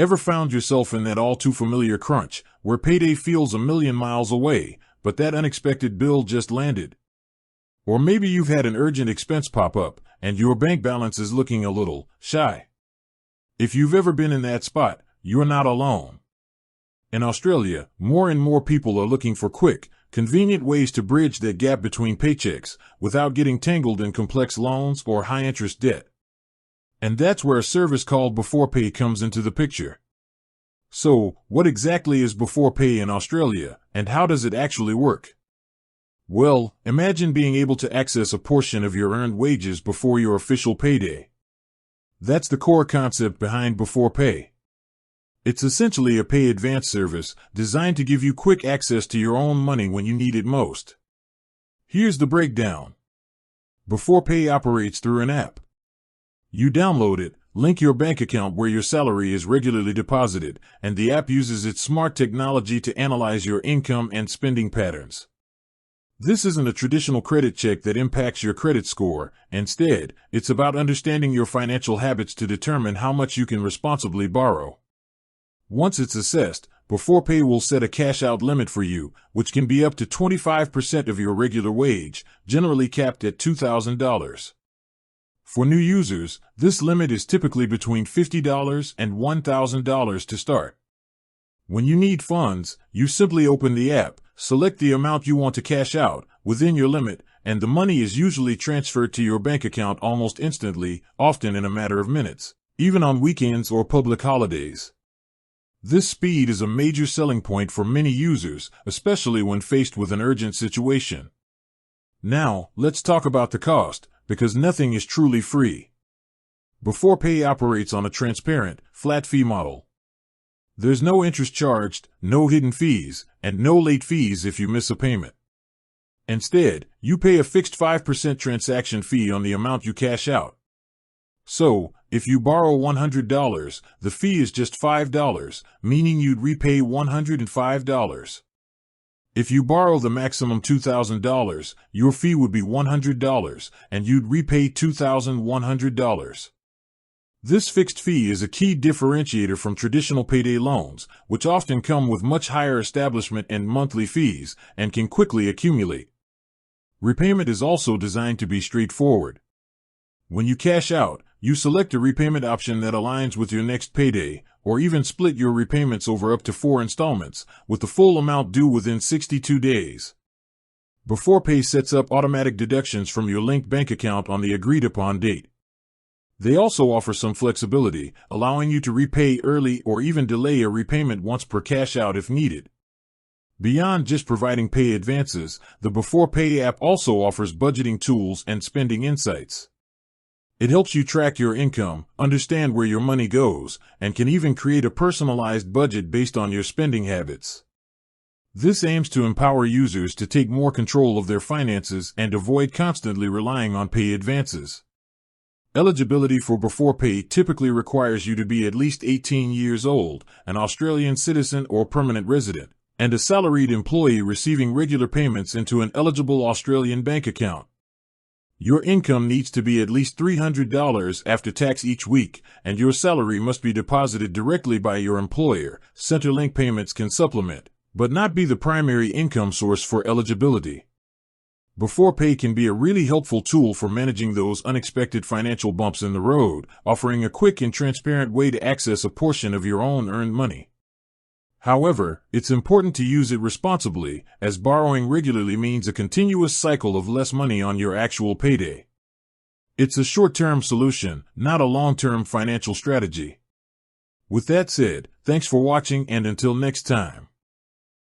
Ever found yourself in that all-too-familiar crunch, where payday feels a million miles away, but that unexpected bill just landed? Or maybe you've had an urgent expense pop up, and your bank balance is looking a little shy. If you've ever been in that spot, you're not alone. In Australia, more and more people are looking for quick, convenient ways to bridge that gap between paychecks without getting tangled in complex loans or high-interest debt. And that's where a service called Beforepay comes into the picture. So, what exactly is Beforepay in Australia, and how does it actually work? Well, imagine being able to access a portion of your earned wages before your official payday. That's the core concept behind Beforepay. It's essentially a pay advance service designed to give you quick access to your own money when you need it most. Here's the breakdown. Beforepay operates through an app. You download it, link your bank account where your salary is regularly deposited, and the app uses its smart technology to analyze your income and spending patterns. This isn't a traditional credit check that impacts your credit score. Instead, it's about understanding your financial habits to determine how much you can responsibly borrow. Once it's assessed, Beforepay will set a cash-out limit for you, which can be up to 25% of your regular wage, generally capped at $2,000. For new users, this limit is typically between $50 and $1,000 to start. When you need funds, you simply open the app, select the amount you want to cash out within your limit, and the money is usually transferred to your bank account almost instantly, often in a matter of minutes, even on weekends or public holidays. This speed is a major selling point for many users, especially when faced with an urgent situation. Now, let's talk about the cost, because nothing is truly free. Beforepay operates on a transparent, flat fee model. There's no interest charged, no hidden fees, and no late fees if you miss a payment. Instead, you pay a fixed 5% transaction fee on the amount you cash out. So, if you borrow $100, the fee is just $5, meaning you'd repay $105. If you borrow the maximum $2,000, your fee would be $100, and you'd repay $2,100. This fixed fee is a key differentiator from traditional payday loans, which often come with much higher establishment and monthly fees, and can quickly accumulate. Repayment is also designed to be straightforward. When you cash out, you select a repayment option that aligns with your next payday, or even split your repayments over up to 4 installments, with the full amount due within 62 days. Beforepay sets up automatic deductions from your linked bank account on the agreed-upon date. They also offer some flexibility, allowing you to repay early or even delay a repayment once per cash out if needed. Beyond just providing pay advances, the Beforepay app also offers budgeting tools and spending insights. It helps you track your income, understand where your money goes, and can even create a personalized budget based on your spending habits. This aims to empower users to take more control of their finances and avoid constantly relying on pay advances. Eligibility for Beforepay typically requires you to be at least 18 years old, an Australian citizen or permanent resident, and a salaried employee receiving regular payments into an eligible Australian bank account. Your income needs to be at least $300 after tax each week, and your salary must be deposited directly by your employer. Centrelink payments can supplement, but not be the primary income source for eligibility. Beforepay can be a really helpful tool for managing those unexpected financial bumps in the road, offering a quick and transparent way to access a portion of your own earned money. However, it's important to use it responsibly, as borrowing regularly means a continuous cycle of less money on your actual payday. It's a short-term solution, not a long-term financial strategy. With that said, thanks for watching, and until next time.